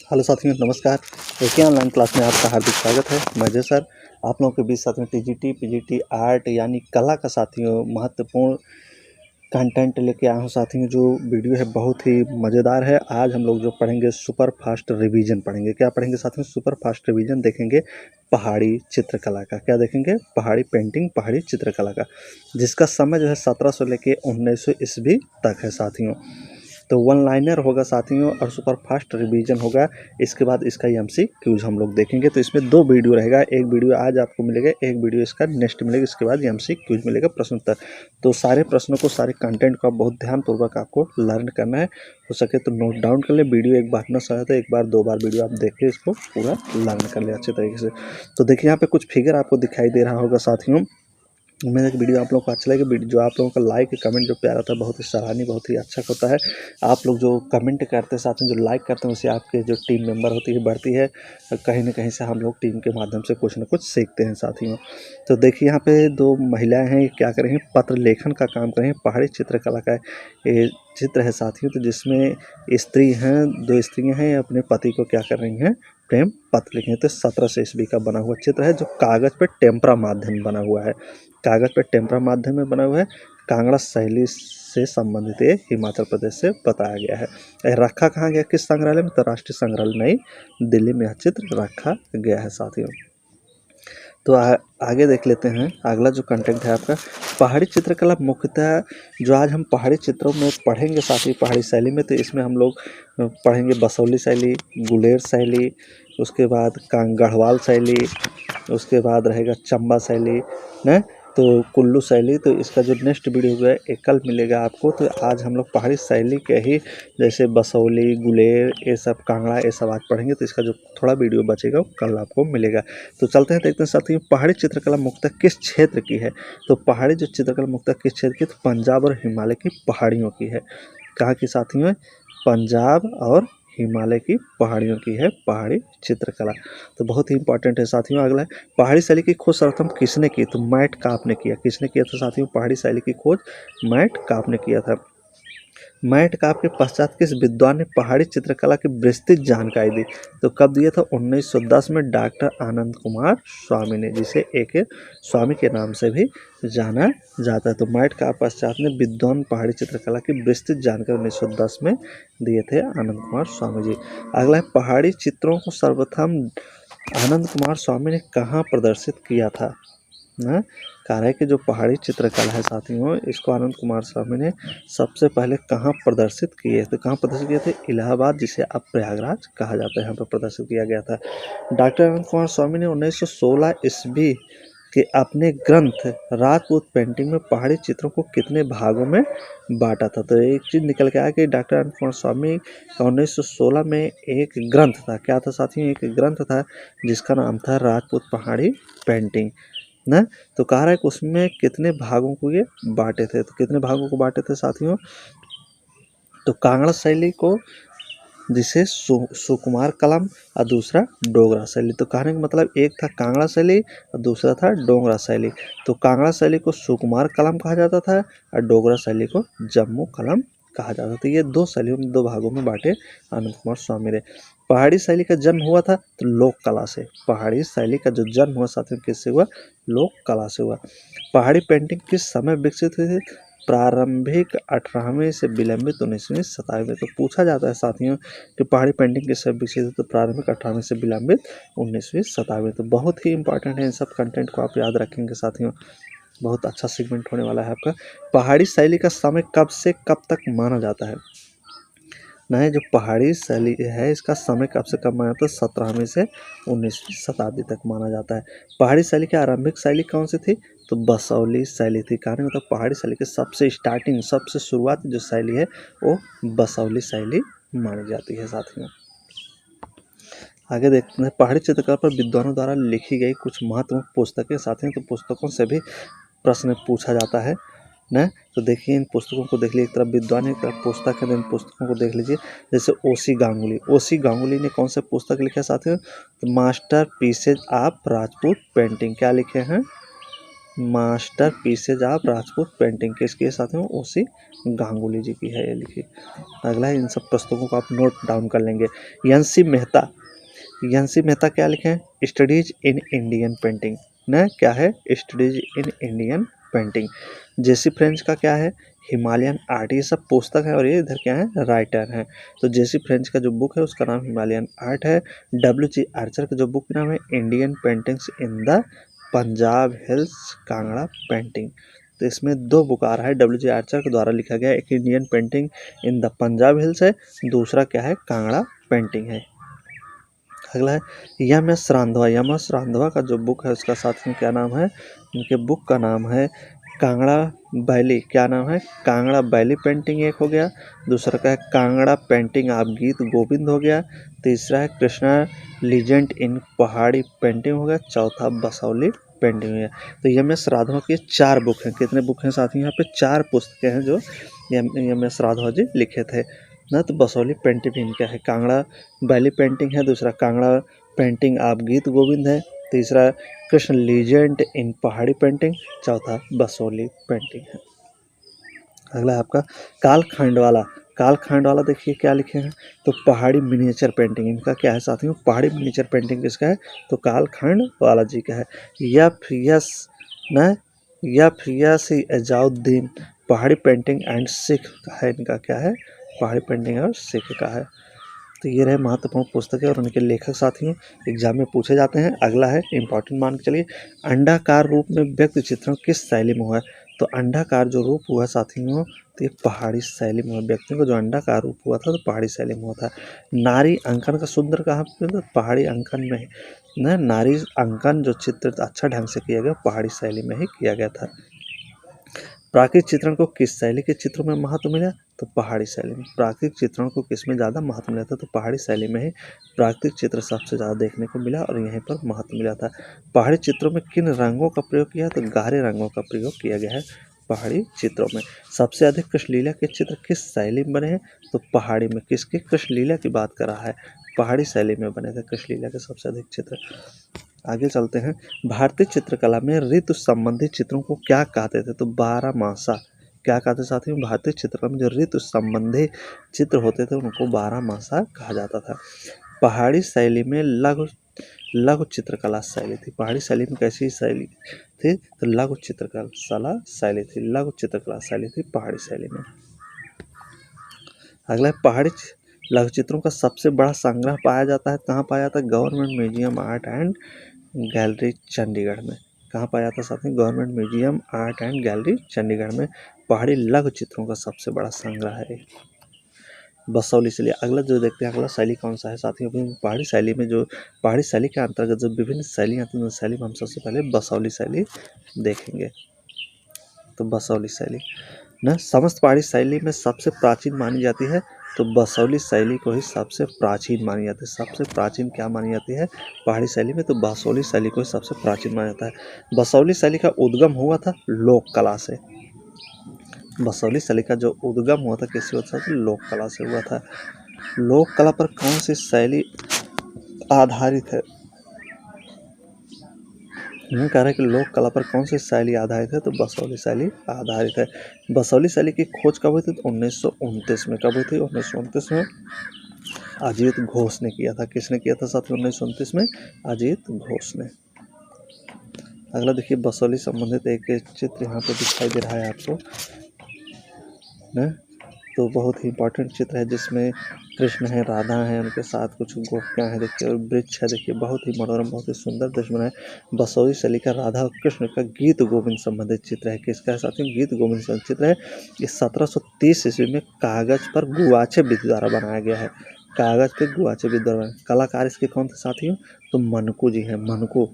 Hello साथियों, नमस्कार। एके online class में आपका हार्दिक स्वागत है। मैं जय सर आप लोगों के बीच साथियों टीजीटी पीजीटी आर्ट यानी कला का साथियों महत्वपूर्ण कंटेंट लेके आया हूँ साथियों। जो वीडियो है बहुत ही मज़ेदार है। आज हम लोग जो पढ़ेंगे सुपर फास्ट रिवीजन पढ़ेंगे। क्या पढ़ेंगे साथियों? सुपर फास्ट रिवीजन देखेंगे पहाड़ी चित्रकला का। क्या देखेंगे? पहाड़ी पेंटिंग, पहाड़ी चित्रकला का, जिसका समय जो है 1700 लेके 1900 ईस्वी तक है साथियों। तो वन लाइनर होगा साथियों और सुपर फास्ट रिवीजन होगा। इसके बाद इसका एमसीक्यूज हम लोग देखेंगे। तो इसमें दो वीडियो रहेगा, एक वीडियो आज आपको मिलेगा, एक वीडियो इसका नेक्स्ट मिलेगा। इसके बाद एमसीक्यूज मिलेगा, प्रश्न उत्तर। तो सारे प्रश्नों को, सारे कंटेंट को बहुत ध्यानपूर्वक आपको लर्न करना है। हो सके तो नोट डाउन कर ले। वीडियो एक बार ना सही तो एक बार दो बार वीडियो आप देखिए, इसको पूरा लर्न कर ले अच्छे तरीके से। तो देखिए यहाँ पे कुछ फिगर आपको दिखाई दे रहा होगा साथियों। मेरा वीडियो आप लोगों को अच्छा लगे, वीडियो जो आप लोगों का लाइक कमेंट जो प्यारा था, बहुत ही सराहनीय, बहुत ही अच्छा होता है। आप लोग जो कमेंट करते हैं साथ में जो लाइक करते हैं, उससे आपके जो टीम मेंबर होती है बढ़ती है। कहीं ना कहीं से हम लोग टीम के माध्यम से कुछ ना कुछ सीखते हैं साथियों। तो देखिए यहाँ पे दो महिलाएं हैं, क्या कर रही हैं? पत्र लेखन का काम कर रही हैं। पहाड़ी चित्रकला का ये चित्र है साथियों। तो जिसमें स्त्री हैं, दो स्त्रियाँ हैं, अपने पति को क्या कर रही हैं? प्रेम पत्र लिखे हैं। तो 1700 ईस्वी का बना हुआ चित्र है, जो कागज पे टेम्परा माध्यम बना हुआ है। कागज पे टेम्परा माध्यम में बना हुआ है। कांगड़ा शैली से संबंधित ये हिमाचल प्रदेश से बताया गया है। यह रखा कहाँ गया? किस संग्रहालय में? तो राष्ट्रीय संग्रहालय नई दिल्ली में यह चित्र रखा गया है साथियों। तो आगे देख लेते हैं। अगला जो कंटेंट है आपका पहाड़ी चित्रकला। मुख्यतः जो आज हम पहाड़ी चित्रों में पढ़ेंगे साथी, पहाड़ी शैली में, तो इसमें हम लोग पढ़ेंगे बसौली शैली, गुलेर शैली, उसके बाद गढ़वाल शैली, उसके बाद रहेगा चंबा शैली न, तो कुल्लू शैली। तो इसका जो नेक्स्ट वीडियो होगा एक कल मिलेगा आपको। तो आज हम लोग पहाड़ी शैली के ही, जैसे बसौली, गुलेर, ये सब, कांगड़ा, ये सब आज पढ़ेंगे। तो इसका जो थोड़ा वीडियो बचेगा वो कल आपको मिलेगा। तो चलते हैं, देखते हैं साथियों पहाड़ी चित्रकला मुख्यतः किस क्षेत्र की है। तो पहाड़ी जो चित्रकला मुख्यतः किस क्षेत्र की? तो पंजाब और हिमालय की पहाड़ियों की है। कहाँ की साथियों? पंजाब और हिमालय की पहाड़ियों की है पहाड़ी चित्रकला। तो बहुत ही इंपॉर्टेंट है साथियों। अगला है पहाड़ी शैली की खोज सर्वप्रथम किसने की? तो मैट काप ने किया। किसने किया था साथियों पहाड़ी शैली की खोज? मैट काप ने किया था। मैट काप के पश्चात किस विद्वान ने पहाड़ी चित्रकला की विस्तृत जानकारी दी? तो कब दिया था? 1910 में डॉक्टर आनंद कुमार स्वामी ने, जिसे एक स्वामी के नाम से भी जाना जाता है। तो मैट काप पश्चात ने विद्वान पहाड़ी चित्रकला की विस्तृत जानकारी 1910 में दिए थे आनंद कुमार स्वामी जी। अगला है पहाड़ी चित्रों को सर्वप्रथम आनंद कुमार स्वामी ने कहाँ प्रदर्शित किया था? ना कह रहा है कि जो पहाड़ी चित्रकला है साथियों, इसको आनंद कुमार स्वामी ने सबसे पहले कहाँ प्रदर्शित किए? तो कहाँ प्रदर्शित किए थे? इलाहाबाद, जिसे अब प्रयागराज कहा जाता है, यहाँ पर प्रदर्शित किया गया था। डॉक्टर आनंद कुमार स्वामी ने 1916 ईस्वी के अपने ग्रंथ राजपूत पेंटिंग में पहाड़ी चित्रों को कितने भागों में बांटा था? तो एक चीज़ निकल के आया कि डॉक्टर आनंद कुमार स्वामी का 1916 में एक ग्रंथ था। क्या था साथियों? एक ग्रंथ था जिसका नाम था राजपूत पहाड़ी पेंटिंग ना। तो कह रहा है कि उसमें कितने भागों को ये बांटे थे? तो कितने भागों को बांटे थे साथियों? तो कांगड़ा शैली को, जिसे सुकुमार कलम, और दूसरा डोगरा शैली। तो कहने का मतलब एक था कांगड़ा शैली और दूसरा था डोगरा शैली। तो कांगड़ा शैली को सुकुमार कलम कहा जाता था और डोगरा शैली को जम्मू कलम कहा जाता था। तो ये दो शैलियों में, दो भागों में बांटे आनंद कुमार स्वामी ने। पहाड़ी शैली का जन्म हुआ था तो लोक कला से। पहाड़ी शैली का जो जन्म हुआ साथियों किससे हुआ? लोक कला से हुआ। पहाड़ी पेंटिंग किस समय विकसित हुई थी? प्रारंभिक 18वीं से विलंबित 19वीं शताब्दी में। तो पूछा जाता है साथियों कि पहाड़ी पेंटिंग किस समय विकसित हुई? तो प्रारंभिक 18वीं से विलंबित 19वीं शताब्दी में। तो बहुत ही इंपॉर्टेंट है, इन सब कंटेंट को आप याद रखेंगे साथियों। बहुत अच्छा सेगमेंट होने वाला है आपका। पहाड़ी शैली का समय कब से कब तक माना जाता है? नहीं, जो पहाड़ी शैली है इसका समय कब से कब माना जाता है? 17वीं से 19वीं शताब्दी तक माना जाता है। पहाड़ी शैली की आरंभिक शैली कौन सी थी? तो बसौली शैली थी। कहने का मतलब पहाड़ी शैली की सबसे स्टार्टिंग, सबसे शुरुआत जो शैली है वो बसौली शैली मानी जाती है साथियों। आगे देखते हैं पहाड़ी चित्रकला पर विद्वानों द्वारा लिखी गई कुछ महत्वपूर्ण पुस्तकें साथियों। तो पुस्तकों से भी प्रश्न पूछा जाता है ना। तो देखिए इन पुस्तकों को देख लीजिए, एक तरफ विद्वान, एक तरफ पुस्तक है। इन पुस्तकों को देख लीजिए। जैसे ओसी गांगुली, ओसी गांगुली ने कौन से पुस्तक लिखे साथियों? तो master pieces of Rajput painting. क्या लिखे हैं? Master pieces of Rajput painting किसकी है साथियों? ओसी गांगुली जी की है, ये लिखिए। अगला है, इन सब पुस्तकों को आप नोट डाउन कर लेंगे। एन.सी. मेहता, एन.सी. मेहता क्या लिखे हैं? स्टडीज इन इंडियन पेंटिंग न, क्या है? Studies in Indian painting. जेसी फ्रेंच का क्या है? Himalayan art. ये सब पुस्तक है और ये इधर क्या है? राइटर हैं। तो जेसी फ्रेंच का जो बुक है उसका नाम हिमालयन आर्ट है। डब्ल्यू.जी. आर्चर का जो बुक का नाम है Indian paintings in the Punjab hills Kangra painting. तो इसमें दो बुक आ रहा है, डब्ल्यू.जी. आर्चर के द्वारा लिखा गया, एक Indian painting in the Punjab hills है, दूसरा क्या है? कांगड़ा पेंटिंग है। अगला है एम.एस. रांधवा। एम.एस. रांधवा का जो बुक है उसका साथ में क्या नाम है? उनके बुक का नाम है कांगड़ा वैली। क्या नाम है? कांगड़ा वैली पेंटिंग एक हो गया, दूसरा का है कांगड़ा पेंटिंग आप गीत गोविंद हो गया, तीसरा है कृष्णा लीजेंड इन पहाड़ी पेंटिंग हो गया, चौथा बसौली पेंटिंग हो गया। तो एम.एस. राघवा की 4 बुक हैं। कितने बुक हैं साथियों? यहाँ पे 4 पुस्तकें हैं जो एम.एस. राघवा जी लिखे थे ना। तो बसौली पेंटिंग भी इनका है, कांगड़ा वैली पेंटिंग है, दूसरा कांगड़ा पेंटिंग आप गीत गोविंद है, तीसरा कृष्ण लीजेंड इन पहाड़ी पेंटिंग, चौथा बसोली पेंटिंग है। अगला है आपका कालखंड वाला। कालखंड वाला देखिए क्या लिखे हैं? तो पहाड़ी मिनिएचर पेंटिंग इनका क्या है साथियों? पहाड़ी मिनिएचर पेंटिंग किसका है? तो कालखंड वाला जी का है। यस न, यस एजाउद्दीन पहाड़ी पेंटिंग एंड सिख का है, इनका क्या है? पहाड़ी पेंटिंग और सिख का है। तो ये रहे महत्वपूर्ण पुस्तकें और उनके लेखक साथियों, एग्जाम में पूछे जाते हैं। अगला है इंपॉर्टेंट मान के चलिए, अंडाकार रूप में व्यक्ति चित्रण किस शैली में हुआ है? तो अंडाकार जो रूप हुआ साथियों, तो ये पहाड़ी शैली में हुआ। व्यक्तियों का जो अंडाकार रूप हुआ था तो पहाड़ी शैली में हुआ था। नारी अंकन का सुंदर कहाँ पे? तो पहाड़ी अंकन में न, नारी अंकन जो चित्र अच्छा ढंग से किया गया पहाड़ी शैली में ही किया गया था। प्राकृतिक चित्रण को किस शैली के चित्रों में महत्व मिला? तो पहाड़ी शैली में। प्राकृतिक चित्रण को किस में ज़्यादा महत्व मिला था? तो पहाड़ी शैली में ही प्राकृतिक चित्र सबसे ज़्यादा देखने को मिला और यहीं पर महत्व मिला था। पहाड़ी चित्रों में किन रंगों का प्रयोग किया? तो गहरे रंगों का प्रयोग किया गया है पहाड़ी चित्रों में। सबसे अधिक कृष्णलीला के चित्र किस शैली में बने हैं? तो पहाड़ी में। किसकी? कृष्णलीला की बात कर रहा है, पहाड़ी शैली में बने थे कृष्णलीला के सबसे अधिक चित्र। आगे चलते हैं, भारतीय चित्रकला में ऋतु संबंधी चित्रों को क्या कहते थे? तो बारहमासा। क्या कहते साथियों? भारतीय चित्रकला में जो ऋतु संबंधी चित्र होते थे उनको बारहमासा कहा जाता था। पहाड़ी शैली में लघु लघु चित्रकला शैली थी। पहाड़ी शैली में कैसी शैली थी? तो लघु चित्रकला शैली थी। लघु चित्रकला शैली थी पहाड़ी शैली में। अगला है पहाड़ी लघु चित्रों का सबसे बड़ा संग्रह पाया जाता है, कहाँ पाया जाता है? Government museum art and gallery Chandigarh में। कहाँ पाया था साथियों? Government museum art and gallery Chandigarh में पहाड़ी लघु चित्रों का सबसे बड़ा संग्रह है बसौली शैली। अगला जो देखते हैं, अगला शैली कौन सा है साथियों? पहाड़ी शैली में जो पहाड़ी शैली के अंतर्गत जो विभिन्न शैली आती हैं, शैली में हम सबसे पहले बसौली शैली देखेंगे। तो बसौली शैली न, समस्त पहाड़ी शैली में सबसे प्राचीन मानी जाती है, तो बसौली शैली को ही सबसे प्राचीन मानी जाती है। सबसे प्राचीन क्या मानी जाती है पहाड़ी शैली में? तो बसौली शैली को ही सबसे प्राचीन माना जाता है। बसौली शैली का उद्गम हुआ था लोक कला से। बसौली शैली का जो उद्गम हुआ था किससे हुआ था? तो लोक कला से हुआ था। लोक कला पर कौन सी शैली आधारित है? कह रहे हैं कि लोक कला पर कौन सी शैली आधारित है? तो बसौली शैली आधारित है। बसौली शैली की खोज कब हुई थी? तो 1929 में। कब हुई थी? 1929 में अजीत घोष ने किया था। किसने किया था साथियों? 1929 में अजीत घोष ने। अगला देखिए, बसौली संबंधित एक चित्र यहाँ पे दिखाई दे रहा है आपको न, तो बहुत ही इंपॉर्टेंट चित्र है जिसमें कृष्ण है, राधा है, उनके साथ कुछ गोपियाँ हैं देखिए, और वृक्ष है देखिए, बहुत ही मनोरम, बहुत ही सुंदर दृश्य बना है। बसौली शैली का राधा और कृष्ण का गीत गोविंद संबंधित चित्र है। किसका है साथियों? गीत गोविंद संबंधित चित्र है। ये 1730 ईस्वी में कागज पर गुआचे विधि द्वारा बनाया गया है। कागज पे गुआचे विधि द्वारा। कलाकार इसके कौन थे साथियों? तो मनको जी हैं। मनको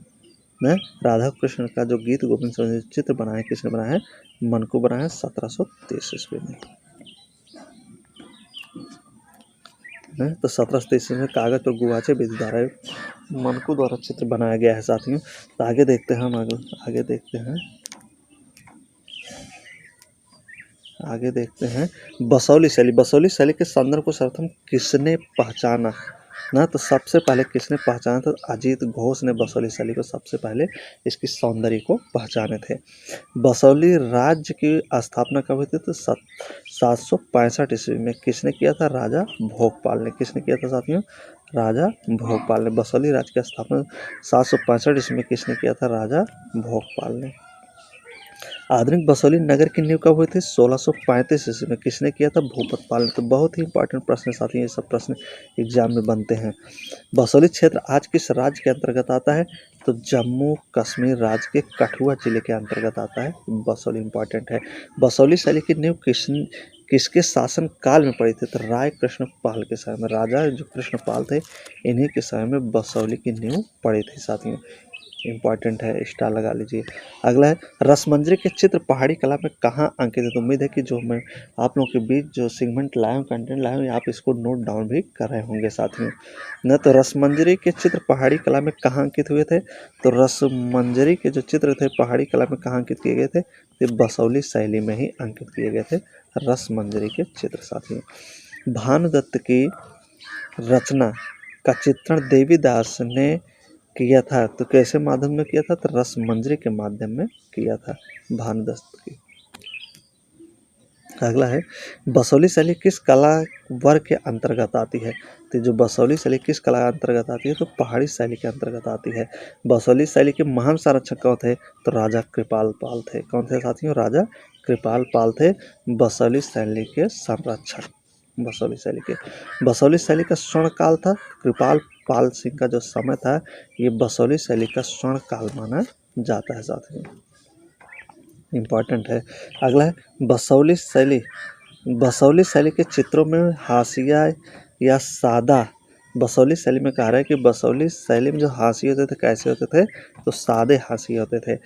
ने राधा कृष्ण का जो गीत गोविंद संबंधित चित्र बनाया, किसने बनाया है? मनको बनाया 1730 ईस्वी में। तो 1730 में कागज पर गुआचे विधि द्वारा मनको द्वारा चित्र बनाया गया है साथियों। तो आगे देखते हैं हम, आगे देखते हैं बसौली शैली। बसौली शैली के संदर्भ को सर्वप्रथम किसने पहचाना? ना, तो सबसे पहले किसने पहचाना था? अजीत घोष ने बसौली शैली को सबसे पहले इसकी सौंदर्य को पहचाने थे। बसौली राज्य की स्थापना कब हुई थी? तो 765 ईस्वी में। किसने किया था? राजा भोगपाल ने। किसने किया था साथियों? राजा भोगपाल ने। बसौली राज्य की स्थापना 765 ईस्वी में किसने किया था? राजा भोगपाल ने। आधुनिक बसौली नगर की नींव कब हुई थी? 1635 ईस्वी में। किसने किया था? भूपत पाल ने। तो बहुत ही इंपॉर्टेंट प्रश्न साथी हैं, ये सब प्रश्न एग्जाम में बनते हैं। बसौली क्षेत्र आज किस राज्य के अंतर्गत आता है? तो जम्मू कश्मीर राज्य के कठुआ जिले के अंतर्गत आता है बसौली। इंपॉर्टेंट है। बसौली शैली की नींव किसके शासन काल में पड़ी थी? तो राय कृष्णपाल के समय में। राजा जो कृष्णपाल थे, इन्हीं के समय में बसौली की नींव पड़ी थी साथियों। इंपॉर्टेंट है, स्टार लगा लीजिए। अगला है, रसमंजरी के चित्र पहाड़ी कला में कहाँ अंकित है? तो उम्मीद है कि जो मैं आप लोगों के बीच जो सेगमेंट लाया हूँ, कंटेंट लाया हूँ, आप इसको नोट डाउन भी कर रहे होंगे साथियों न। तो रसमंजरी के चित्र पहाड़ी कला में कहाँ अंकित हुए थे? तो रसमंजरी के जो चित्र थे पहाड़ी कला में कहाँ अंकित किए गए थे? तो बसौली शैली में ही अंकित किए गए थे रसमंजरी के चित्र साथियों। भानुदत्त की रचना का चित्रण देवीदास ने किया था, तो कैसे माध्यम में किया था? तो रसमंजरी के माध्यम में किया था भानुदत्त की। अगला है, बसौली शैली किस कला वर्ग के अंतर्गत आती है? तो जो बसौली शैली किस कला के अंतर्गत आती है? तो पहाड़ी शैली के अंतर्गत आती है। बसौली शैली के महान संरक्षक कौन थे? तो राजा कृपाल पाल थे। कौन थे साथियों? राजा कृपाल पाल थे बसौली शैली के संरक्षक। बसौली शैली का स्वर्ण काल था। कृपाल पाल सिंह का जो समय था, ये बसौली शैली का स्वर्ण काल माना जाता है साथियों। इम्पॉर्टेंट है। अगला है, बसौली शैली के चित्रों में हाशिया या सादा। बसौली शैली में कह रहा है कि बसौली शैली में जो हाशिए होते थे कैसे होते थे? तो सादे हाशिए होते थे।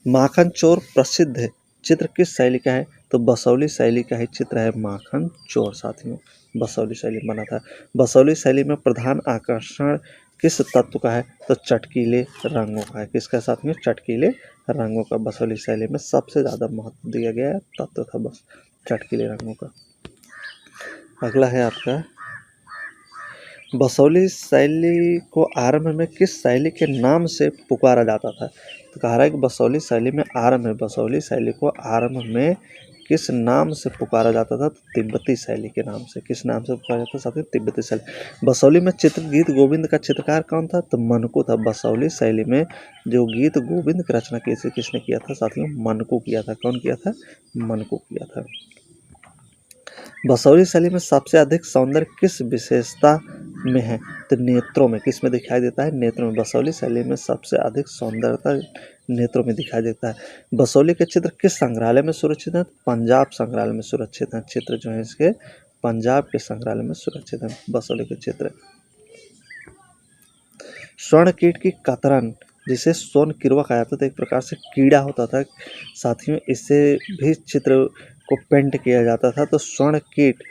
माखन चोर प्रसिद्ध चित्र किस शैली का है? तो बसौली शैली का ही चित्र है माखन चोर साथियों। बसौली शैली बना था। बसौली शैली में प्रधान आकर्षण किस तत्व का है? तो चटकीले रंगों का है। किसका साथियों? चटकीले रंगों का बसौली शैली में सबसे ज़्यादा महत्व दिया गया तत्व था बस चटकीले रंगों का। अगला है आपका, बसौली शैली को आरंभ में किस शैली के नाम से पुकारा जाता था? तो कह रहा है कि बसौली शैली में आरंभ में, बसौली शैली को आरंभ में किस नाम से पुकारा जाता था? तो तिब्बती शैली के नाम से। किस नाम से पुकारा जाता था साथियों? तिब्बती शैली। बसौली में चित्र गीत गोविंद का चित्रकार कौन था? तो मनको था। बसौली शैली में जो गीत गोविंद की रचना किसने किया था साथियों? मनको किया था। कौन किया था? मनको किया था। बसौली शैली में सबसे अधिक सौंदर्य किस विशेषता में है? तो नेत्रों में। किस में दिखाई देता है? नेत्रों में। बसौली शैली में सबसे अधिक सौंदर्यता नेत्रों में दिखाई देता है। बसौली के चित्र किस संग्रहालय में सुरक्षित हैं? पंजाब संग्रहालय में सुरक्षित हैं। चित्र जो है इसके पंजाब के संग्रहालय में सुरक्षित हैं बसौली के चित्र। स्वर्ण कीट की कतरन, जिसे स्वर्ण किरवा कहा जाता था, एक प्रकार से कीड़ा होता था साथियों, इससे भी चित्र को पेंट किया जाता था। तो स्वर्ण कीट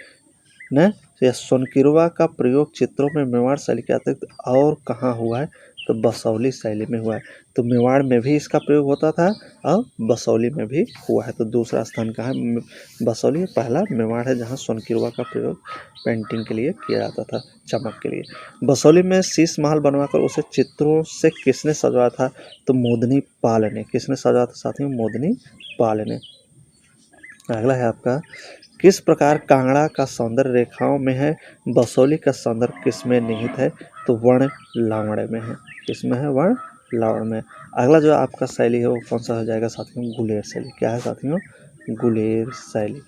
न या सोनकिरवा का प्रयोग चित्रों में मेवाड़ शैली के अतिरिक्त और कहाँ हुआ है? तो बसौली शैली में हुआ है। तो मेवाड़ में भी इसका प्रयोग होता था और बसौली में भी हुआ है। तो दूसरा स्थान कहाँ है? बसौली। पहला मेवाड़ है जहाँ सोनकिरवा का प्रयोग पेंटिंग के लिए किया जाता था, चमक के लिए। बसौली में शीश महल बनवाकर उसे चित्रों से किसने सजाया था? तो मोदनी पाल ने। किसने सजाया था साथियों? मोदनी पाल ने। अगला है आपका, किस प्रकार कांगड़ा का सौंदर्य रेखाओं में है? बसौली का सौंदर्य किस में निहित है? तो वर्ण लावण्य में है। किसमें है? वर्ण लावण्य में। अगला जो आपका शैली है वो कौन सा हो जाएगा साथियों? गुलेर शैली। क्या है साथियों? गुलेर शैली।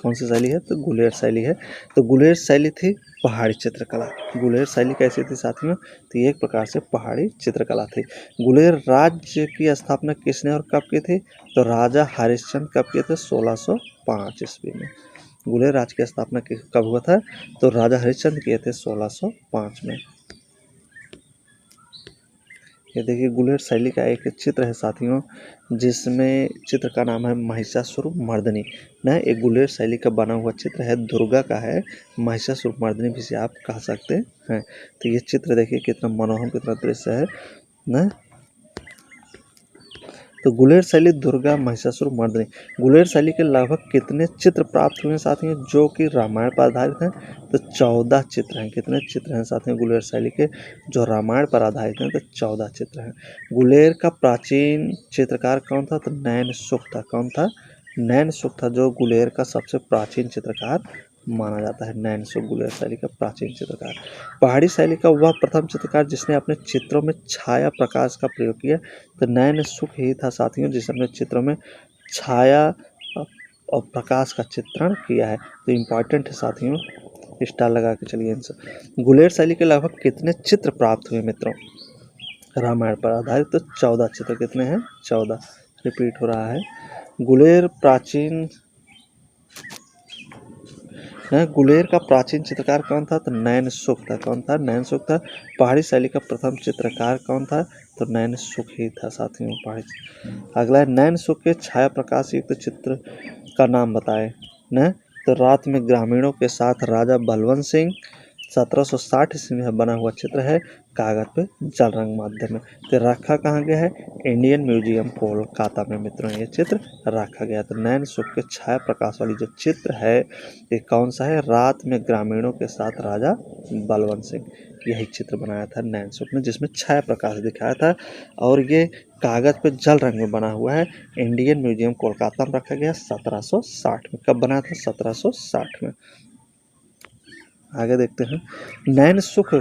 कौन सी शैली है? तो गुलेर शैली है। तो गुलेर शैली थी पहाड़ी चित्रकला। गुलेर शैली कैसी थी साथियों? तो ये एक प्रकार से पहाड़ी चित्रकला थी। गुलेर राज्य की स्थापना किसने और कब की थी? तो राजा हरिश्चंद्र कब किए थे? 1605 ईस्वी में। गुलेर राज्य की स्थापना कब हुआ था? तो राजा हरिश्चंद्र किए थे 1605 में। ये देखिए गुलेर शैली का एक चित्र है साथियों, जिसमें चित्र का नाम है महिषासुर मर्दिनी। न एक गुलेर शैली का बना हुआ चित्र है, दुर्गा का है, महिषासुर मर्दिनी भी से आप कह सकते हैं। तो ये चित्र देखिए कितना मनोहर, कितना दृश्य है न। तो गुलेर शैली दुर्गा महिषासुर मर्दिनी। गुलेर शैली के लगभग कितने चित्र प्राप्त हुए साथियों जो कि रामायण पर आधारित हैं? तो 14 चित्र हैं। कितने चित्र हैं साथियों गुलेर शैली के जो रामायण पर आधारित हैं? तो 14 चित्र हैं। गुलेर का प्राचीन चित्रकार कौन था? तो नैनसुख था। कौन था? नैनसुख था, जो गुलेर का सबसे प्राचीन चित्रकार माना जाता है। नैनसुख गुलेर शैली का प्राचीन चित्रकार। पहाड़ी शैली का वह प्रथम चित्रकार जिसने अपने चित्रों में छाया प्रकाश का प्रयोग किया। तो नैनसुख ही था साथियों जिसने अपने चित्रों में छाया और प्रकाश का चित्रण किया है। तो इम्पॉर्टेंट है साथियों, स्टार लगा के चलिए आंसर। गुलेर शैली के लगभग कितने चित्र प्राप्त हुए मित्रों रामायण पर आधारित? तो 14 चित्र। कितने हैं? 14। रिपीट हो रहा है। गुलेर का प्राचीन चित्रकार कौन था? तो नैनसुख था। कौन था? नैनसुख था। पहाड़ी शैली का प्रथम चित्रकार कौन था? तो नैनसुख ही था साथियों पहाड़ी। अगला है नैनसुख के छाया प्रकाश युक्त चित्र का नाम बताए न। तो रात में ग्रामीणों के साथ राजा बलवंत सिंह 1760 ईस्वी में बना हुआ चित्र है, कागज पे जल रंग माध्यम में। तो रखा कहाँ गया है? इंडियन म्यूजियम कोलकाता में मित्रों ये चित्र रखा गया। तो नैनसुख के छाया प्रकाश वाली जो चित्र है ये कौन सा है? रात में ग्रामीणों के साथ राजा बलवंत सिंह, यही चित्र बनाया था नैनसुख ने जिसमें छाया प्रकाश दिखाया था और ये कागज पे जल रंग में बना हुआ है। इंडियन म्यूजियम कोलकाता में रखा गया 1760 में। कब बनाया था? 1760 में। आगे देखते हैं नैनसुख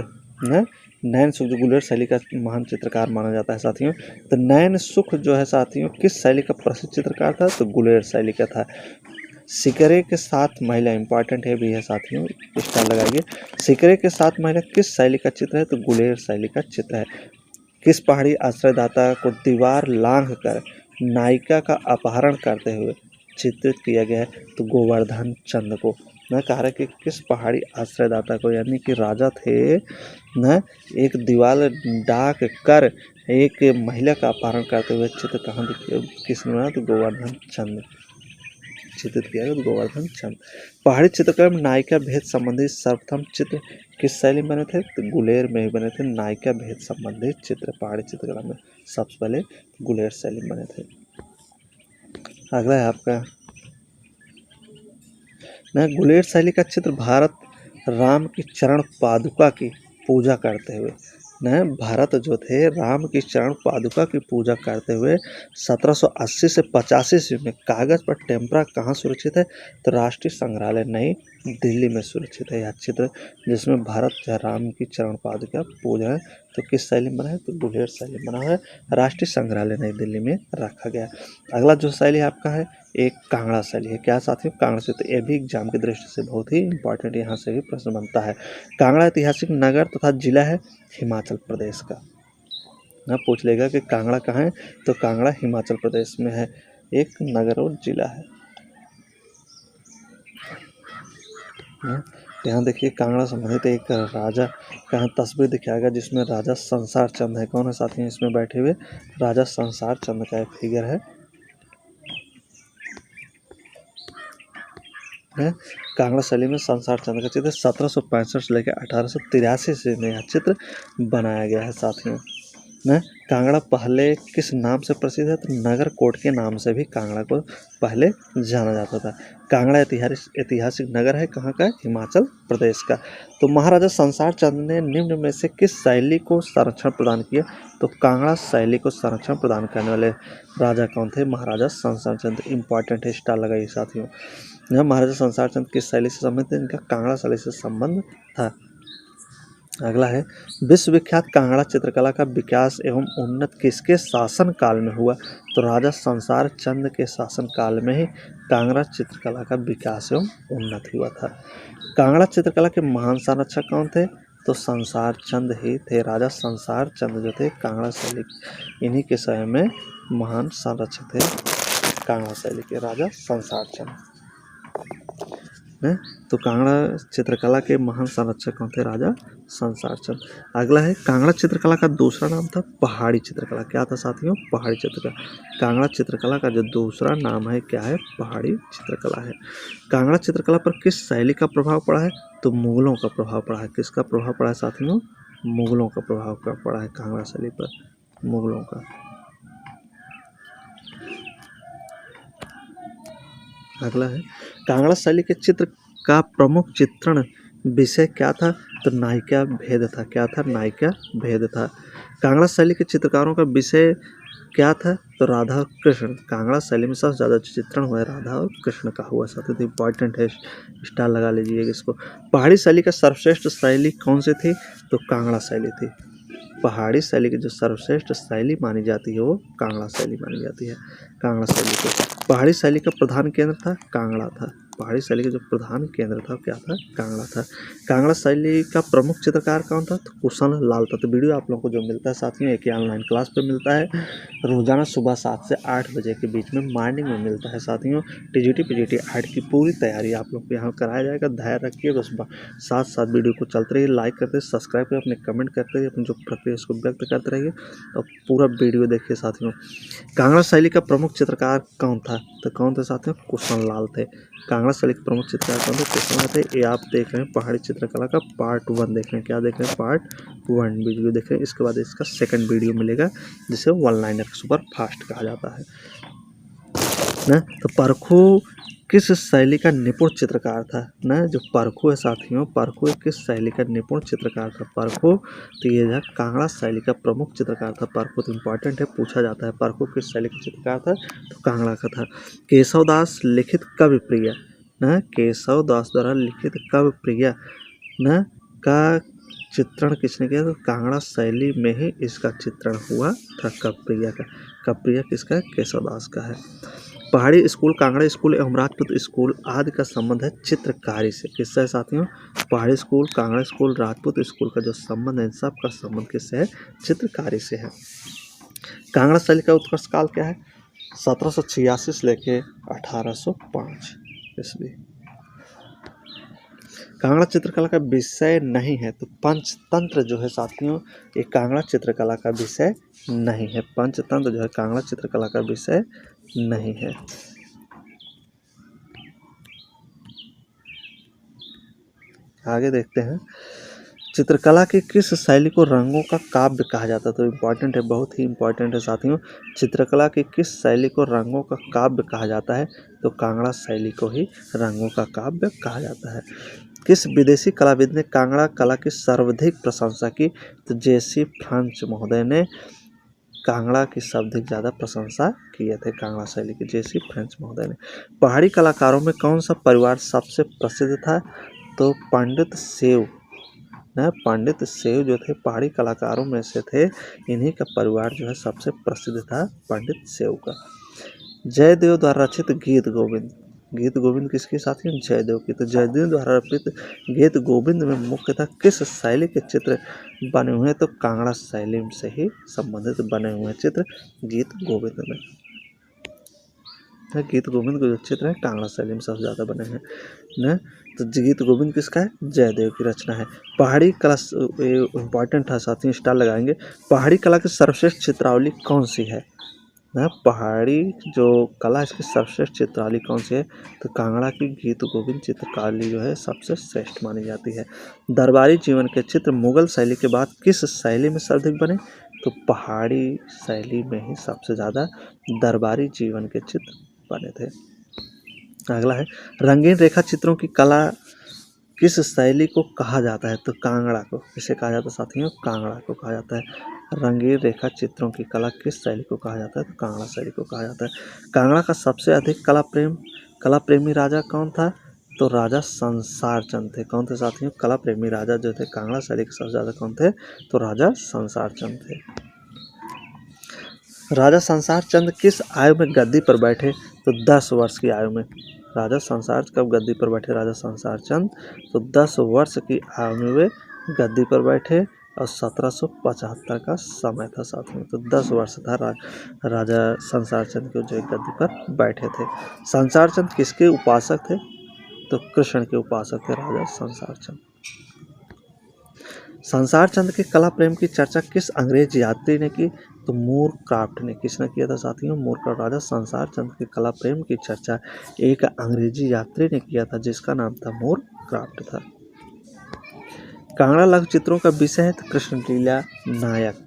नैनसुख जो गुलेर शैली का महान चित्रकार माना जाता है साथियों। तो नैनसुख जो है साथियों किस शैली का प्रसिद्ध चित्रकार था? तो गुलेर शैली का था। सिकरे के साथ महिला, इंपॉर्टेंट है भी है साथियों, स्टार लगाइए। सिकरे के साथ महिला किस शैली का चित्र है? तो गुलेर शैली का चित्र है। किस पहाड़ी आश्रयदाता को दीवार लांघ कर नायिका का अपहरण करते हुए चित्रित किया गया है? तो गोवर्धन चंद को। न कह रहा कि किस पहाड़ी आश्रयदाता को, यानी कि राजा थे न, एक दीवार डाक कर एक महिला का अपहरण करते हुए चित्र कहाँ किसने बनाया? तो गोवर्धन चंद चित्रित किया गया। तो गोवर्धन चंद। पहाड़ी चित्रकला में नायिका भेद संबंधी सर्वप्रथम चित्र किस शैली में बने थे? तो गुलेर में ही बने थे। नायिका भेद संबंधित चित्र पहाड़ी चित्रकला में सबसे पहले गुलेर शैली में बने थे। अगला है आपका न, गुलेर शैली का चित्र भारत राम की चरण पादुका की पूजा करते हुए न, भारत जो थे राम की चरण पादुका की पूजा करते हुए 1780 से 85 ईस्वी में कागज पर टेम्परा कहाँ सुरक्षित है? तो राष्ट्रीय संग्रहालय नई दिल्ली में सुरक्षित है यह चित्र जिसमें भारत राम की चरण पादुका पूजा है। तो किस शैली में बना है? तो गुलेर शैली में बना है। राष्ट्रीय संग्रहालय नई दिल्ली में रखा गया। अगला जो शैली आपका है एक कांगड़ा शैली है। क्या साथियों? कांगड़ा से। तो ये भी एग्जाम की दृष्टि से बहुत ही इंपॉर्टेंट यहाँ से भी प्रश्न बनता है। कांगड़ा ऐतिहासिक नगर तथा जिला है हिमाचल प्रदेश का। ना पूछ लेगा कि कांगड़ा कहाँ है? तो कांगड़ा हिमाचल प्रदेश में है, एक नगर और जिला है। यहाँ देखिए कांगड़ा संबंधित एक राजा का तस्वीर दिखाया गया जिसमें राजा संसार चंद है। कौन है साथियों इसमें बैठे हुए? राजा संसार चंद का एक फिगर है। कांगड़ा शैली में संसार चंद का चित्र 1765 से लेकर 1883 से में यह चित्र बनाया गया है साथियों। न कांगड़ा पहले किस नाम से प्रसिद्ध है? तो नगर कोट के नाम से भी कांगड़ा को पहले जाना जाता था। कांगड़ा ऐतिहासिक नगर है, कहाँ का? हिमाचल प्रदेश का। तो महाराजा संसार चंद ने निम्न में से किस शैली को संरक्षण प्रदान किया? तो कांगड़ा शैली को संरक्षण प्रदान करने वाले राजा कौन थे? महाराजा संसार चंद। इंपॉर्टेंट है, स्टार लगाइए साथियों। यह महाराजा संसार चंद किस शैली से संबंधित है? इनका कांगड़ा शैली से संबंध था। अगला है विश्वविख्यात कांगड़ा चित्रकला का विकास एवं उन्नत किसके शासन काल में हुआ? तो राजा संसार चंद के शासन काल में ही कांगड़ा चित्रकला का विकास एवं उन्नत हुआ था। कांगड़ा चित्रकला के महान संरक्षक कौन थे? तो संसार चंद ही थे। राजा संसार चंद जो थे कांगड़ा शैली, इन्हीं के समय में महान संरक्षक थे कांगड़ा शैली के, राजा संसार चंद। तो कांगड़ा चित्रकला के महान संरक्षक कौन थे? राजा संसार चंद। अगला है कांगड़ा चित्रकला का दूसरा नाम था पहाड़ी चित्रकला। क्या था साथियों? पहाड़ी चित्रकला। कांगड़ा चित्रकला का जो दूसरा नाम है क्या है? पहाड़ी चित्रकला है। कांगड़ा चित्रकला पर किस शैली का प्रभाव पड़ा है? तो मुगलों का प्रभाव पड़ा है। किसका प्रभाव पड़ा है साथियों? मुगलों का प्रभाव पड़ा है कांगड़ा शैली पर, मुगलों का। अगला है, कांगड़ा शैली के चित्र का प्रमुख चित्रण विषय क्या था? तो नायिका भेद था। क्या था? नायिका भेद था। कांगड़ा शैली के चित्रकारों का विषय क्या था? तो राधा और कृष्ण। कांगड़ा शैली में सबसे ज़्यादा चित्रण हुआ है राधा और कृष्ण का हुआ, साथ ही इंपॉर्टेंट है, स्टार लगा लीजिएगा इसको। पहाड़ी शैली का सर्वश्रेष्ठ शैली कौन सी थी? तो कांगड़ा शैली थी। पहाड़ी शैली की जो सर्वश्रेष्ठ शैली मानी जाती है वो कांगड़ा शैली मानी जाती है। कांगड़ा शैली को पहाड़ी शैली का प्रधान केंद्र था कांगड़ा था। पहाड़ी शैली का जो प्रधान केंद्र था क्या था? कांगड़ा था। कांगड़ा शैली का प्रमुख चित्रकार कौन था? तो कुशन लाल था। तो वीडियो आप लोगों को जो मिलता है साथियों एक ऑनलाइन क्लास पे मिलता है, रोजाना सुबह 7 से 8 बजे के बीच में मॉर्निंग में मिलता है साथियों। टीजीटी पीजीटी 8 की पूरी तैयारी आप लोग को यहाँ कराया जाएगा। धैर्य रखिए, बस साथ साथ वीडियो को चलते रहिए, लाइक करते रहिए, सब्सक्राइब करिए, अपने कमेंट करते रहिए, अपनी जो प्रक्रिया उसको व्यक्त करते रहिए और पूरा वीडियो देखिए साथियों। कांगड़ा शैली का प्रमुख चित्रकार कौन था? तो कौन थे साथियों? कुशन लाल थे। कांगड़ा शैली के प्रमुख चित्रकार कौन थे? कुशन लाल थे। ये आप देख रहे हैं पहाड़ी चित्रकला का पार्ट 1 देख रहे हैं। क्या देख रहे हैं? पार्ट 1 वीडियो देख रहे हैं। इसके बाद इसका सेकंड वीडियो मिलेगा जिसे वन लाइनर सुपर फास्ट कहा जाता है ना। तो परखू किस शैली का निपुण चित्रकार था ना? जो परखू है साथियों, परखू किस शैली का निपुण चित्रकार था? परखू तो ये जो कांगड़ा शैली का प्रमुख चित्रकार था। परखू तो इम्पॉर्टेंट है, पूछा जाता है परखू किस शैली का चित्रकार था? तो कांगड़ा का था। केशव दास लिखित कवि प्रिय ना, केशव दास द्वारा लिखित कवि प्रिय ना का चित्रण किसने किया? तो कांगड़ा शैली में ही इसका चित्रण हुआ था कवि का। कवि किसका? केशव दास का है। पहाड़ी स्कूल, कांगड़ा स्कूल एवं राजपूत स्कूल आदि का संबंध है चित्रकारी से। किससे है साथियों? पहाड़ी school, Kangra school, Rajput school का जो संबंध है, सबका संबंध किससे है? चित्रकारी से है। कांगड़ा शैली का उत्कर्ष काल क्या है? 1786 से लेके 1805 ईस्वी। कांगड़ा चित्रकला का विषय नहीं है। तो पंचतंत्र जो है साथियों, ये कांगड़ा चित्रकला का विषय नहीं है। पंचतंत्र जो है कांगड़ा चित्रकला का विषय नहीं है। आगे देखते हैं, चित्रकला की किस शैली को रंगों का काव्य कहा जाता है? तो इम्पॉर्टेंट है, बहुत ही इम्पॉर्टेंट है साथियों। चित्रकला की किस शैली को रंगों का काव्य कहा जाता है? तो कांगड़ा शैली को ही रंगों का काव्य कहा जाता है। किस विदेशी कलाविद ने कांगड़ा कला की सर्वाधिक प्रशंसा की? तो जेसी फ्रांच महोदय ने कांगड़ा की सर्वाधिक ज़्यादा प्रशंसा किए थे। कांगड़ा शैली के जेसी फ्रेंच महोदय ने। पहाड़ी कलाकारों में कौन सा परिवार सबसे प्रसिद्ध था? तो पंडित सेव ना, पंडित सेव जो थे पहाड़ी कलाकारों में से थे, इन्हीं का परिवार जो है सबसे प्रसिद्ध था, पंडित सेव का। जयदेव द्वारा रचित गीत गोविंद, गीत गोविंद किसके साथियों? जयदेव की। तो जयदेव द्वारा रचित गीत गोविंद में मुख्यतः किस शैली के चित्र बने हुए हैं? तो कांगड़ा शैली से ही संबंधित बने हुए चित्र गीत गोविंद में। गीत गोविंद के जो चित्र है कांगड़ा शैली में सबसे ज़्यादा बने हैं ना। तो गीत गोविंद किसका है? जयदेव की रचना है। पहाड़ी कला इम्पॉर्टेंट था साथियों, स्टार लगाएंगे। पहाड़ी कला की सर्वश्रेष्ठ चित्रावली कौन सी है ना? पहाड़ी जो कला इसकी सर्वश्रेष्ठ चित्रावली कौन सी है? तो कांगड़ा की गीत गोविंद चित्रकारी जो है सबसे श्रेष्ठ मानी जाती है। दरबारी जीवन के चित्र मुगल शैली के बाद किस शैली में सर्वाधिक बने? तो पहाड़ी शैली में ही सबसे ज़्यादा दरबारी जीवन के चित्र बने थे। अगला है, रंगीन रेखा चित्रों की कला किस शैली को कहा जाता है? तो कांगड़ा को। किसे कहा जाता है साथियों? कांगड़ा को कहा जाता है। रंगीन रेखा चित्रों की कला किस शैली को कहा जाता है? तो कांगड़ा शैली को कहा जाता है। कांगड़ा का सबसे अधिक कला प्रेमी राजा कौन था? तो राजा संसार चंद थे। कौन थे साथियों? कला प्रेमी राजा जो थे कांगड़ा शैली के सबसे ज़्यादा कौन थे? तो राजा संसार चंद थे। राजा संसार चंद किस आयु में गद्दी पर बैठे? तो 10 वर्ष की आयु में। राजा संसार कब गद्दी पर बैठे? राजा संसार चंद तो 10 वर्ष की आयु में वे गद्दी पर बैठे और 1775 का समय था साथियों। तो 10 वर्ष था राजा संसार चंद के जो गद्दी पर बैठे थे। संसार चंद किसके उपासक थे? तो कृष्ण के उपासक थे राजा संसार चंद। संसार चंद के कला प्रेम की चर्चा किस अंग्रेज यात्री ने की? तो मूर क्राफ्ट ने। किसने किया था साथियों? मूर क्राफ्ट। राजा संसार चंद के कला प्रेम की चर्चा एक अंग्रेजी यात्री ने किया था जिसका नाम था मूर क्राफ्ट था। कांगड़ा लघु चित्रों का विषय है तो कृष्ण लीला नायक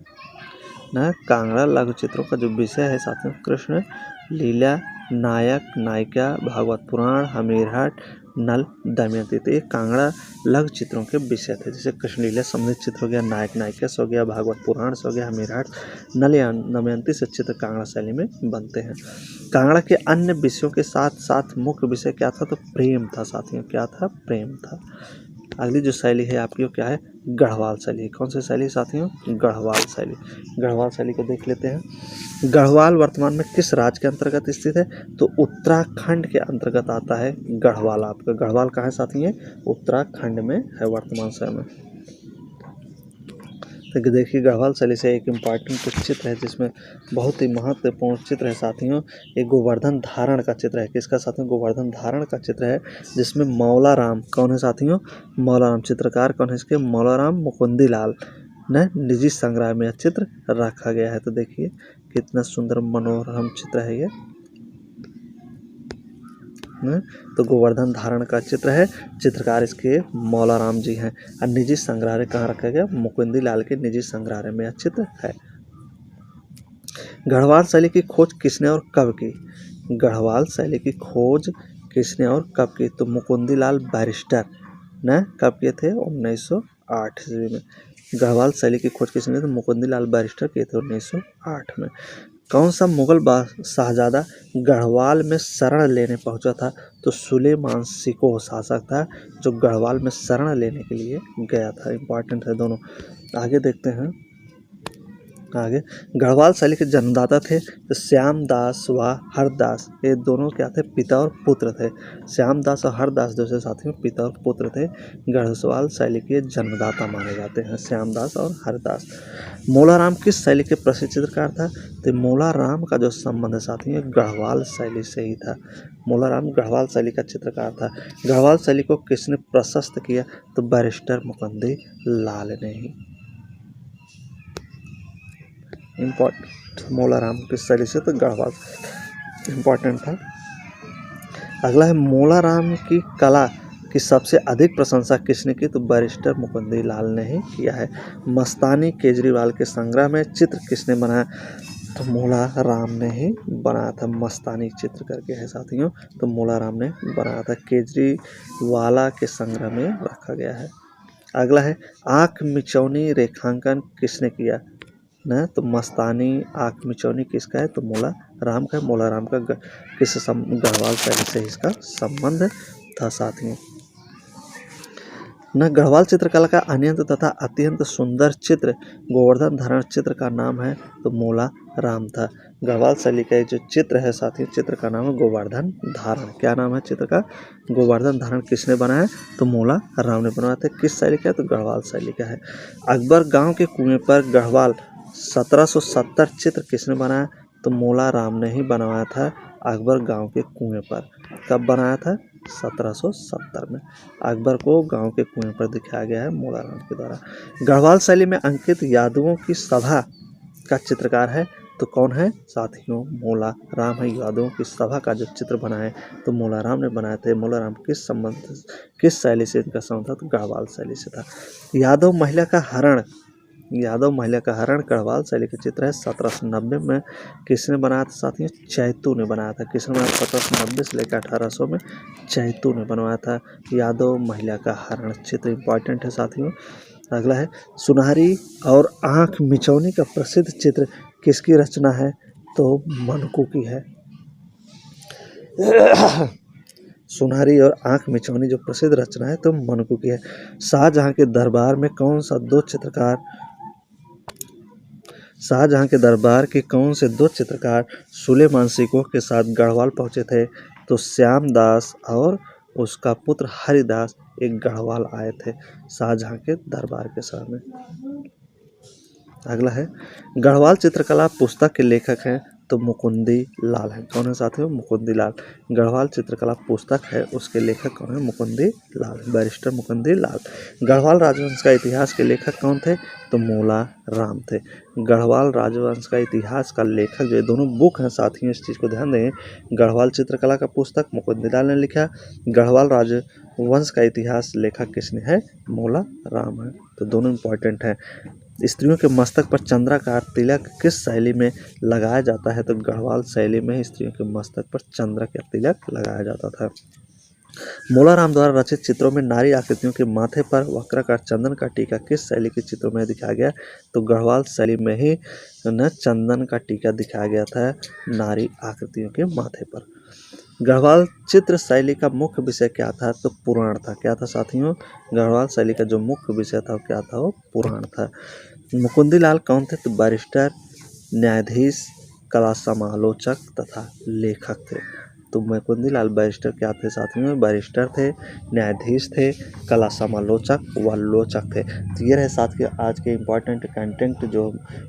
ना। कांगड़ा लघु चित्रों का जो विषय है साथियों कृष्ण लीला नायक नायिका, भागवत पुराण, हमीरहट, नल, दमयंती। तो ये कांगड़ा लघु चित्रों के विषय थे। जैसे कृष्णलीला संबंधित चित्र हो गया, नायक नायिका से हो गया, भागवत पुराण से हो गया, हमीरहट, नल या दमयंती से चित्र कांगड़ा शैली में बनते हैं। कांगड़ा के अन्य विषयों के साथ साथ मुख्य विषय क्या था? तो प्रेम था साथियों। क्या था? प्रेम था। अगली जो शैली है आपकी वो क्या है? गढ़वाल शैली। कौन सी शैली साथियों? गढ़वाल शैली। गढ़वाल शैली को देख लेते हैं। गढ़वाल वर्तमान में किस राज्य के अंतर्गत स्थित है? तो उत्तराखंड के अंतर्गत आता है गढ़वाल। आपका गढ़वाल कहाँ है साथियों? उत्तराखंड में है वर्तमान समय में। तो देखिए गढ़वाल शैली से एक इम्पॉर्टेंट चित्र है जिसमें बहुत ही महत्वपूर्ण चित्र है साथियों। एक गोवर्धन धारण का चित्र है। किसका साथियों? गोवर्धन धारण का चित्र है जिसमें मौला राम कौन है साथियों? मौला राम। चित्रकार कौन है इसके? मौला राम मुकुंदी लाल ने निजी संग्रह में यह चित्र रखा गया है। तो देखिए कितना सुंदर मनोरम चित्र है ये। तो गोवर्धन धारण का चित्र है। चित्रकार इसके मौला राम जी हैं। और निजी संग्रहालय कहाँ रखा गया? मुकुंदी लाल के निजी संग्रहालय में यह चित्र है। गढ़वाल शैली की खोज किसने और कब की? गढ़वाल शैली की खोज किसने और कब की? तो मुकुंदी लाल बैरिस्टर ने कब किए थे? 1908 ईस्वी में। गढ़वाल शैली की खोज किसने? तो मुकुंदी लाल बैरिस्टर किए थे 1908 में। कौन सा मुगल शाहजादा गढ़वाल में शरण लेने पहुंचा था? तो सुलेमान सिकोह शासक था जो गढ़वाल में शरण लेने के लिए गया था। इंपॉर्टेंट है दोनों। आगे देखते हैं। आगे गढ़वाल शैली के जन्मदाता थे तो श्यामदास व हरदास। ये दोनों क्या थे? पिता और पुत्र थे। श्यामदास और हरदास जैसे साथियों पिता और पुत्र थे। गढ़वाल शैली के जन्मदाता माने जाते हैं श्यामदास और हरदास। मौला राम किस शैली के प्रसिद्ध चित्रकार था? तो मौला राम का जो संबंध है साथियों गढ़वाल शैली से ही था। मौला राम गढ़वाल शैली का चित्रकार था। गढ़वाल शैली को किसने प्रशस्त किया? तो बैरिस्टर मुकुंदी लाल ने ही। इम्पोर्टेंट मौला राम किस शैली से? तो गढ़वाल इम्पोर्टेंट था। अगला है मौला राम की कला की सबसे अधिक प्रशंसा किसने की? तो बैरिस्टर मुकुंदी लाल ने ही किया है। मस्तानी केजरीवाल के संग्रह में चित्र किसने बनाया? तो मौला राम ने ही बनाया था। मस्तानी चित्र करके है साथियों। तो मौला राम ने बनाया था। केजरीवाला के संग्रह में रखा गया है। अगला है आँख मिचौनी रेखांकन किसने किया? न तो मस्तानी आँख मिचौनी किसका है? तो मौला राम का। मौला राम का गढ़वाल शैली से इसका संबंध था साथियों। न गढ़वाल चित्रकला का अनंत तथा अत्यंत सुंदर चित्र गोवर्धन धारण चित्र का नाम है तो मौला राम था। गढ़वाल शैली का जो चित्र है साथियों चित्र का नाम है गोवर्धन धारण। क्या नाम है चित्र का? गोवर्धन धारण। किसने बनाया? तो मौला राम ने बनाया था। किस शैली का है? तो गढ़वाल शैली का है। अकबर गांव के कुएं पर गढ़वाल 1770 चित्र किसने बनाया? तो मौला राम ने ही बनवाया था। अकबर गांव के कुएं पर कब बनाया था? 1770 में। अकबर को गांव के कुएं पर दिखाया गया है मौला राम के द्वारा। गढ़वाल शैली में अंकित यादवों की सभा का चित्रकार है तो कौन है साथियों? मौला राम है। यादवों की सभा का जो चित्र बना है तो मौला राम ने बनाए थे। मौला राम किस शैली से इनका संबंध था? तो गढ़वाल शैली से था। यादव महिला का हरण गढ़वाल शैली का चित्र है। 1790 में किसने बनाया था साथियों? चैतू ने बनाया था। किसने बनाया? 1790 से लेकर 1800 में चैतू ने बनवाया था यादव महिला का हरण चित्र। इंपॉर्टेंट है साथियों। अगला है सुनहरी और आँख मिचौनी का प्रसिद्ध चित्र किसकी रचना है? तो मनकू की है। सुनहरी और आँख मिचौनी जो प्रसिद्ध रचना है तो मनकू की है। शाहजहां के दरबार के कौन से दो चित्रकार सुलेमान सिकोह के साथ गढ़वाल पहुंचे थे? तो श्यामदास और उसका पुत्र हरिदास एक गढ़वाल आए थे शाहजहां के दरबार के सामने। अगला है गढ़वाल चित्रकला पुस्तक के लेखक हैं तो मुकुंदी लाल है। कौन है साथियों? मुकुंदी लाल। गढ़वाल चित्रकला पुस्तक है उसके लेखक कौन है? मुकुंदी लाल, बैरिस्टर मुकुंदी लाल। गढ़वाल राजवंश का इतिहास के लेखक कौन थे? तो मौला राम थे। गढ़वाल राजवंश का इतिहास का लेखक जो दोनों बुक हैं साथियों इस चीज़ को ध्यान दें। गढ़वाल चित्रकला का पुस्तक मुकुंदी लाल ने लिखा। गढ़वाल राजवंश का इतिहास लेखक किसने है? मौला राम है। तो दोनों इंपॉर्टेंट हैं। स्त्रियों के मस्तक पर चंद्राकार तिलक किस शैली में लगाया जाता है? तो गढ़वाल शैली में ही स्त्रियों के मस्तक पर चंद्राकार तिलक लगाया जाता था। मोलाराम द्वारा रचित चित्रों में नारी आकृतियों के माथे पर वक्राकार चंदन का टीका किस शैली के चित्रों में दिखाया गया? तो गढ़वाल शैली में ही चंदन का टीका दिखाया गया था नारी आकृतियों के माथे पर। गढ़वाल चित्र शैली का मुख्य विषय क्या था? तो पुराण था। क्या था साथियों? गढ़वाल शैली का जो मुख्य विषय था वो क्या था? वो पुराण था। मुकुंदीलाल कौन थे? तो बैरिस्टर, न्यायाधीश, कला समालोचक तथा लेखक थे। तो मुकुंदीलाल बैरिस्टर क्या थे साथियों? बैरिस्टर थे, न्यायाधीश थे, कला समालोचक व लोचक थे। तो ये रहे साथियों आज के इम्पॉर्टेंट कंटेंट, जो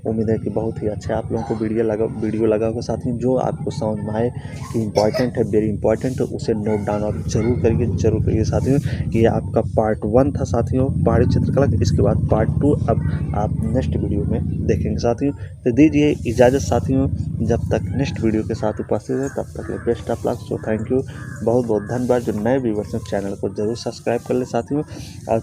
उम्मीद है कि बहुत ही अच्छा आप लोगों को वीडियो लगा होगा साथियों। जो आपको समझ में आए कि इम्पॉर्टेंट है, वेरी इंपॉर्टेंट, उसे नोट डाउन आप जरूर करिए साथियों। ये आपका पार्ट 1 था साथियों, पहाड़ी चित्रकला। इसके बाद पार्ट 2 अब आप नेक्स्ट वीडियो में देखेंगे साथियों। तो दीजिए इजाज़त साथियों, जब तक नेक्स्ट वीडियो के साथ उपस्थित है तब तक best of luck. So thank you, बहुत बहुत धन्यवाद। जो नए व्यूवर्स हैं चैनल को जरूर सब्सक्राइब कर ले साथियों। और